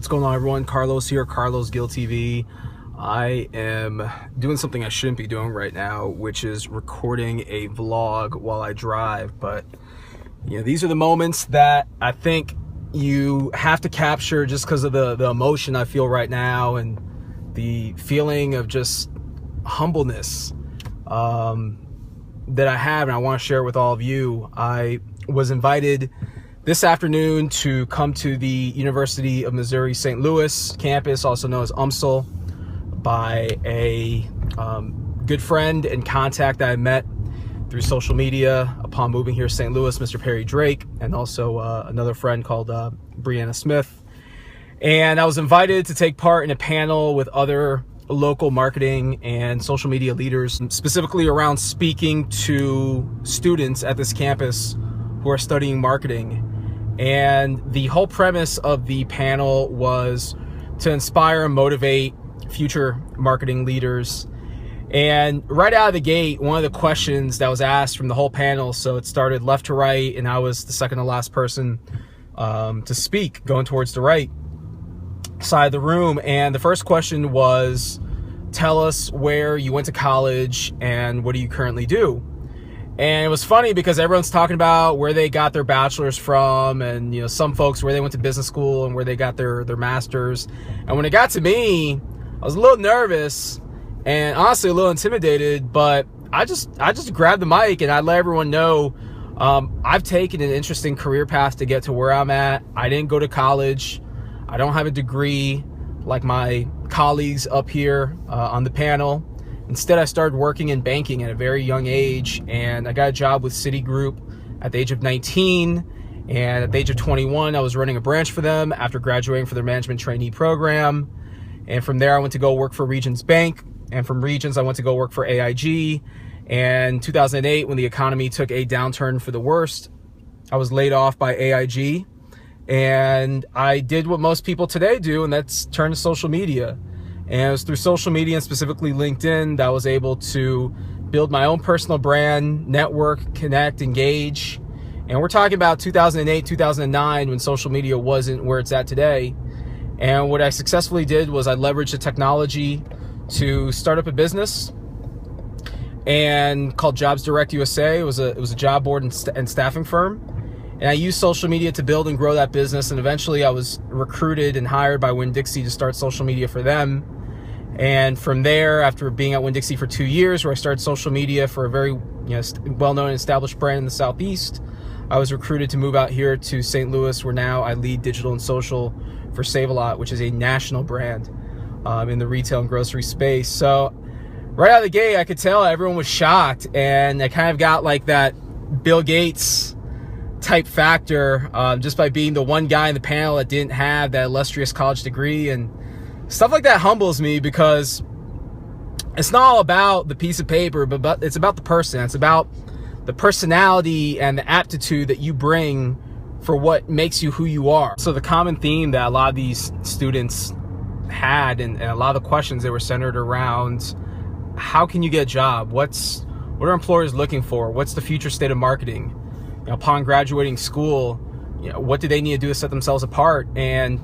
What's going on, everyone? Carlos here, Carlos Gill TV. I am doing something I shouldn't be doing right now, which is recording a vlog while I drive. But these are the moments that I think you have to capture just because of the emotion I feel right now and the feeling of just humbleness that I have, and I want to share with all of you. I was invited this afternoon to come to the University of Missouri St. Louis campus, also known as UMSL, by a good friend and contact that I met through social media upon moving here to St. Louis, Mr. Perry Drake, and also another friend called Brianna Smith. And I was invited to take part in a panel with other local marketing and social media leaders, specifically around speaking to students at this campus who are studying marketing. And the whole premise of the panel was to inspire and motivate future marketing leaders. And right out of the gate, one of the questions that was asked from the whole panel, so it started left to right, and I was the second to last person to speak, going towards the right side of the room. And the first question was, tell us where you went to college and what do you currently do? And it was funny because everyone's talking about where they got their bachelor's from, and some folks where they went to business school and where they got their master's. And when it got to me, I was a little nervous and honestly a little intimidated, but I just grabbed the mic and I let everyone know I've taken an interesting career path to get to where I'm at. I didn't go to college. I don't have a degree like my colleagues up here on the panel. Instead, I started working in banking at a very young age, and I got a job with Citigroup at the age of 19, and at the age of 21, I was running a branch for them after graduating from their management trainee program. And from there, I went to go work for Regions Bank, and from Regions, I went to go work for AIG. And in 2008, when the economy took a downturn for the worst, I was laid off by AIG, and I did what most people today do, and that's turn to social media. And it was through social media, and specifically LinkedIn, that I was able to build my own personal brand, network, connect, engage. And we're talking about 2008, 2009, when social media wasn't where it's at today. And what I successfully did was I leveraged the technology to start up a business and called Jobs Direct USA. It was a job board and staffing firm. And I used social media to build and grow that business. And eventually I was recruited and hired by Winn-Dixie to start social media for them. And from there, after being at Winn-Dixie for 2 years, where I started social media for a very well-known and established brand in the Southeast, I was recruited to move out here to St. Louis, where now I lead digital and social for Save-A-Lot, which is a national brand in the retail and grocery space. So right out of the gate, I could tell everyone was shocked. And I kind of got like that Bill Gates type factor just by being the one guy in the panel that didn't have that illustrious college degree. And stuff like that humbles me, because it's not all about the piece of paper, but it's about the person. It's about the personality and the aptitude that you bring for what makes you who you are. So the common theme that a lot of these students had, and a lot of the questions, they were centered around, how can you get a job? What are employers looking for? What's the future state of marketing? Upon graduating school, what do they need to do to set themselves apart? And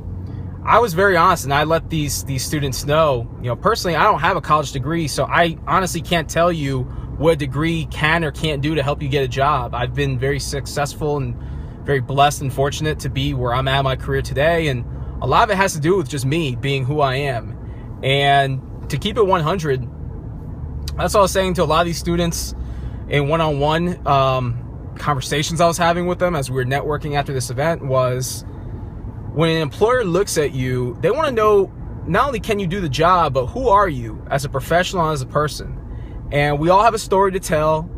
I was very honest, and I let these students know, personally, I don't have a college degree, so I honestly can't tell you what a degree can or can't do to help you get a job. I've been very successful and very blessed and fortunate to be where I'm at in my career today, and a lot of it has to do with just me being who I am. And to keep it 100, that's what I was saying to a lot of these students in one-on-one conversations I was having with them as we were networking after this event, was when an employer looks at you, they want to know not only can you do the job, but who are you as a professional and as a person. And we all have a story to tell.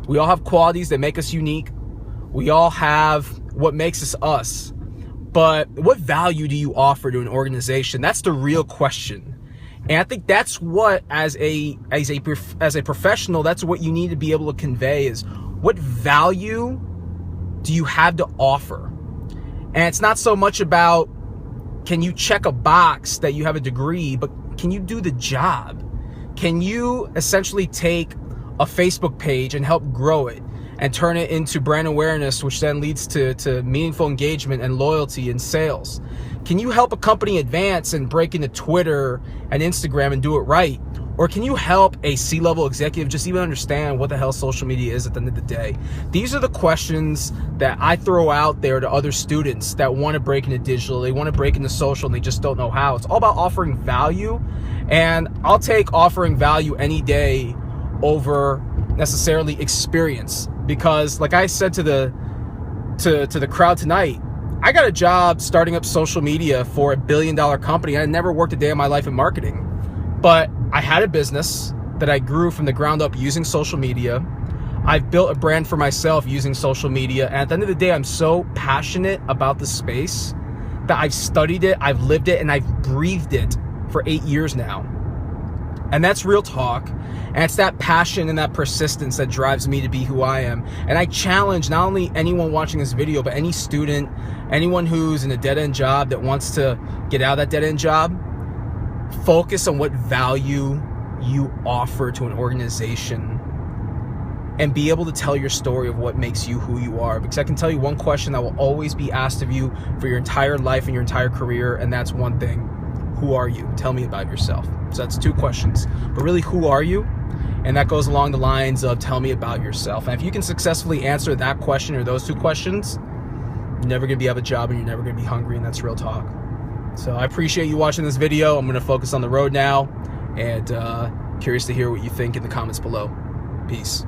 We all have qualities that make us unique. We all have what makes us us. But what value do you offer to an organization? That's the real question. And I think that's what, as a professional, that's what you need to be able to convey, is what value do you have to offer? And it's not so much about, can you check a box that you have a degree, but can you do the job? Can you essentially take a Facebook page and help grow it? and turn it into brand awareness, which then leads to meaningful engagement and loyalty and sales? Can you help a company advance and break into Twitter and Instagram and do it right? Or can you help a C-level executive just even understand what the hell social media is at the end of the day? These are the questions that I throw out there to other students that want to break into digital, they want to break into social, and they just don't know how. It's all about offering value, and I'll take offering value any day over necessarily experience, because like I said to the crowd tonight, I got a job starting up social media for $1 billion company. I never worked a day in my life in marketing, but I had a business that I grew from the ground up using social media. I've built a brand for myself using social media. And at the end of the day, I'm so passionate about the space that I've studied it, I've lived it, and I've breathed it for 8 years now. And that's real talk. And it's that passion and that persistence that drives me to be who I am. And I challenge not only anyone watching this video, but any student, anyone who's in a dead-end job that wants to get out of that dead-end job. Focus on what value you offer to an organization and be able to tell your story of what makes you who you are. Because I can tell you one question that will always be asked of you for your entire life and your entire career, and that's one thing. Who are you? Tell me about yourself. So that's 2 questions. But really, who are you? And that goes along the lines of tell me about yourself. And if you can successfully answer that question or those 2 questions, you're never going to be out of a job and you're never going to be hungry, and that's real talk. So I appreciate you watching this video. I'm going to focus on the road now, and curious to hear what you think in the comments below. Peace.